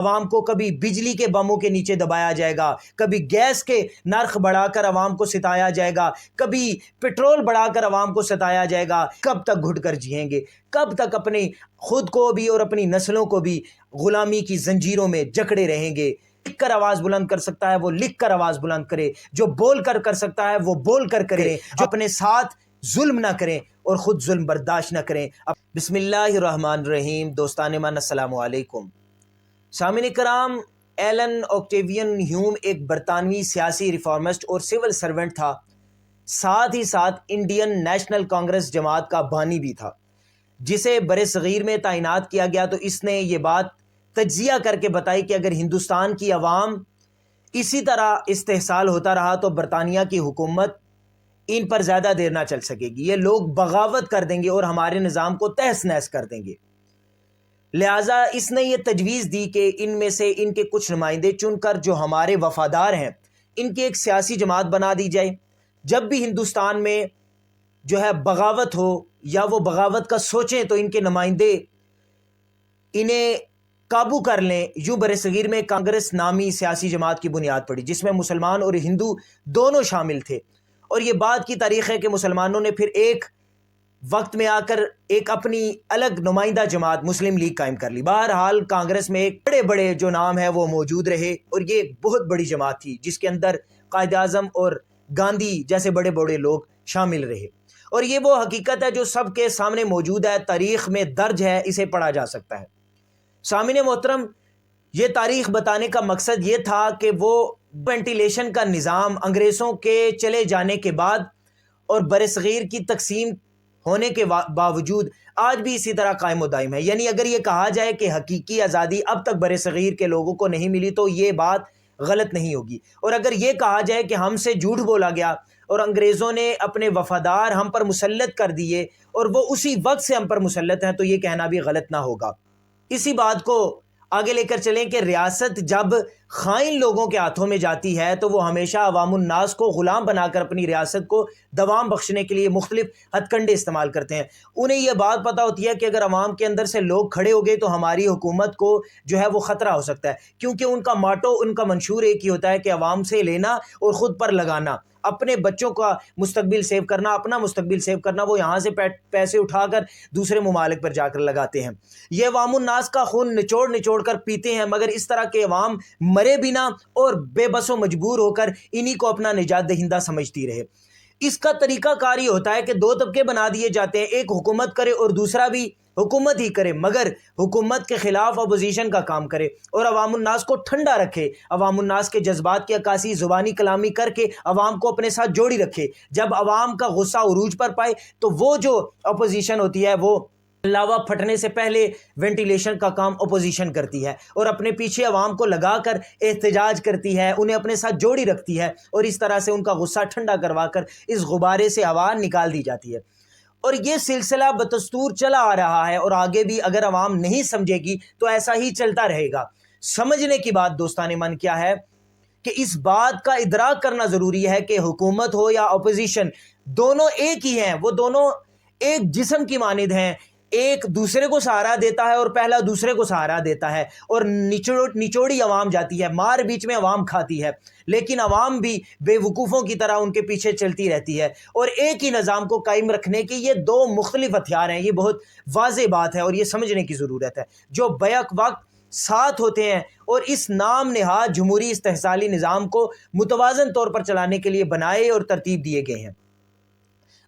عوام کو کبھی بجلی کے بموں کے نیچے دبایا جائے گا، کبھی گیس کے نرخ بڑھا کر عوام کو ستایا جائے گا، کبھی پٹرول بڑھا کر عوام کو ستایا جائے گا۔ کب تک گھٹ کر جیئیں گے؟ کب تک اپنی خود کو بھی اور اپنی نسلوں کو بھی غلامی کی زنجیروں میں جکڑے رہیں گے؟ لکھ کر آواز بلند کر سکتا ہے وہ لکھ کر آواز بلند کرے، جو بول کر کر سکتا ہے وہ بول کر کرے، جو اپنے ساتھ ظلم نہ کریں اور خود ظلم برداشت نہ کریں۔ بسم اللہ الرحمن الرحیم۔ دوستان من، السلام علیکم۔ سامعین کرام، ایلن اوکٹیوین ہیوم ایک برطانوی سیاسی ریفارمسٹ اور سول سرونٹ تھا، ساتھ ہی ساتھ انڈین نیشنل کانگریس جماعت کا بانی بھی تھا، جسے برصغیر میں تعینات کیا گیا تو اس نے یہ بات تجزیہ کر کے بتائی کہ اگر ہندوستان کی عوام اسی طرح استحصال ہوتا رہا تو برطانیہ کی حکومت ان پر زیادہ دیر نہ چل سکے گی، یہ لوگ بغاوت کر دیں گے اور ہمارے نظام کو تہس نہس کر دیں گے۔ لہٰذا اس نے یہ تجویز دی کہ ان میں سے ان کے کچھ نمائندے چن کر جو ہمارے وفادار ہیں ان کی ایک سیاسی جماعت بنا دی جائے، جب بھی ہندوستان میں جو ہے بغاوت ہو یا وہ بغاوت کا سوچیں تو ان کے نمائندے انہیں قابو کر لیں۔ یوں برصغیر میں کانگریس نامی سیاسی جماعت کی بنیاد پڑی، جس میں مسلمان اور ہندو دونوں شامل تھے، اور یہ بات کی تاریخ ہے کہ مسلمانوں نے پھر ایک وقت میں آ کر ایک اپنی الگ نمائندہ جماعت مسلم لیگ قائم کر لی۔ بہرحال کانگریس میں ایک بڑے بڑے جو نام ہیں وہ موجود رہے، اور یہ ایک بہت بڑی جماعت تھی جس کے اندر قائد اعظم اور گاندھی جیسے بڑے بڑے لوگ شامل رہے، اور یہ وہ حقیقت ہے جو سب کے سامنے موجود ہے، تاریخ میں درج ہے، اسے پڑھا جا سکتا ہے۔ سامعین محترم، یہ تاریخ بتانے کا مقصد یہ تھا کہ وہ وینٹیلیشن کا نظام انگریزوں کے چلے جانے کے بعد اور برصغیر کی تقسیم ہونے کے باوجود آج بھی اسی طرح قائم و دائم ہے۔ یعنی اگر یہ کہا جائے کہ حقیقی آزادی اب تک برصغیر کے لوگوں کو نہیں ملی تو یہ بات غلط نہیں ہوگی، اور اگر یہ کہا جائے کہ ہم سے جھوٹ بولا گیا اور انگریزوں نے اپنے وفادار ہم پر مسلط کر دیے اور وہ اسی وقت سے ہم پر مسلط ہیں، تو یہ کہنا بھی غلط نہ ہوگا۔ اسی بات کو آگے لے کر چلیں کہ ریاست جب خائن لوگوں کے ہاتھوں میں جاتی ہے تو وہ ہمیشہ عوام الناس کو غلام بنا کر اپنی ریاست کو دوام بخشنے کے لیے مختلف ہتھ کنڈے استعمال کرتے ہیں۔ انہیں یہ بات پتہ ہوتی ہے کہ اگر عوام کے اندر سے لوگ کھڑے ہو گئے تو ہماری حکومت کو جو ہے وہ خطرہ ہو سکتا ہے، کیونکہ ان کا ماٹو، ان کا منشور ایک ہی ہوتا ہے کہ عوام سے لینا اور خود پر لگانا، اپنے بچوں کا مستقبل سیو کرنا، اپنا مستقبل سیو کرنا۔ وہ یہاں سے پیسے اٹھا کر دوسرے ممالک پر جا کر لگاتے ہیں۔ یہ عوام الناس کا خون نچوڑ نچوڑ کر پیتے ہیں، مگر اس طرح کے عوام مرے بنا اور بے بس و مجبور ہو کر انہی کو اپنا نجات دہندہ سمجھتی رہے۔ اس کا طریقہ کار یہ ہوتا ہے کہ دو طبقے بنا دیے جاتے ہیں، ایک حکومت کرے اور دوسرا بھی حکومت ہی کرے، مگر حکومت کے خلاف اپوزیشن کا کام کرے اور عوام الناس کو ٹھنڈا رکھے، عوام الناس کے جذبات کی عکاسی زبانی کلامی کر کے عوام کو اپنے ساتھ جوڑی رکھے۔ جب عوام کا غصہ عروج پر پائے تو وہ جو اپوزیشن ہوتی ہے وہ لاوا پھٹنے سے پہلے وینٹیلیشن کا کام اپوزیشن کرتی ہے اور اپنے پیچھے عوام کو لگا کر احتجاج کرتی ہے، انہیں اپنے ساتھ جوڑی رکھتی ہے، اور اس طرح سے ان کا غصہ ٹھنڈا کروا کر اس غبارے سے ہوا نکال دی جاتی ہے۔ اور یہ سلسلہ بدستور چلا آ رہا ہے، اور آگے بھی اگر عوام نہیں سمجھے گی تو ایسا ہی چلتا رہے گا۔ سمجھنے کی بات دوستان من کیا ہے کہ اس بات کا ادراک کرنا ضروری ہے کہ حکومت ہو یا اپوزیشن، دونوں ایک ہی ہیں، وہ دونوں ایک جسم کی مانند ہیں، ایک دوسرے کو سہارا دیتا ہے اور پہلا دوسرے کو سہارا دیتا ہے، اور نچوڑی عوام جاتی ہے، مار بیچ میں عوام کھاتی ہے، لیکن عوام بھی بے وقوفوں کی طرح ان کے پیچھے چلتی رہتی ہے، اور ایک ہی نظام کو قائم رکھنے کے یہ دو مختلف ہتھیار ہیں۔ یہ بہت واضح بات ہے اور یہ سمجھنے کی ضرورت ہے، جو بیک وقت ساتھ ہوتے ہیں اور اس نام نہاد جمہوری استحصالی نظام کو متوازن طور پر چلانے کے لیے بنائے اور ترتیب دیے گئے ہیں۔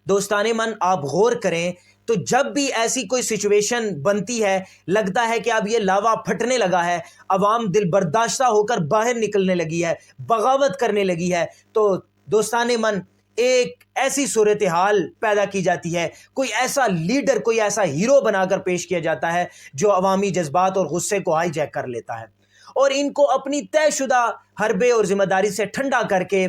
دوستان من، آپ غور کریں تو جب بھی ایسی کوئی سچویشن بنتی ہے، لگتا ہے کہ اب یہ لاوا پھٹنے لگا ہے، عوام دل برداشتہ ہو کر باہر نکلنے لگی ہے، بغاوت کرنے لگی ہے، تو دوستان من ایک ایسی صورتحال پیدا کی جاتی ہے، کوئی ایسا لیڈر، کوئی ایسا ہیرو بنا کر پیش کیا جاتا ہے جو عوامی جذبات اور غصے کو ہائی جیک کر لیتا ہے اور ان کو اپنی طے شدہ حربے اور ذمہ داری سے ٹھنڈا کر کے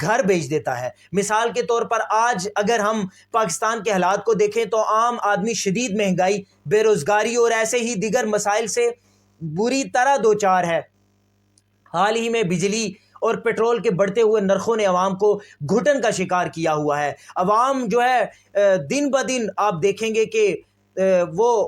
گھر بھیج دیتا ہے۔ مثال کے طور پر آج اگر ہم پاکستان کے حالات کو دیکھیں تو عام آدمی شدید مہنگائی، بے روزگاری اور ایسے ہی دیگر مسائل سے بری طرح دوچار ہے۔ حال ہی میں بجلی اور پیٹرول کے بڑھتے ہوئے نرخوں نے عوام کو گھٹن کا شکار کیا ہوا ہے۔ عوام جو ہے دن بدن آپ دیکھیں گے کہ وہ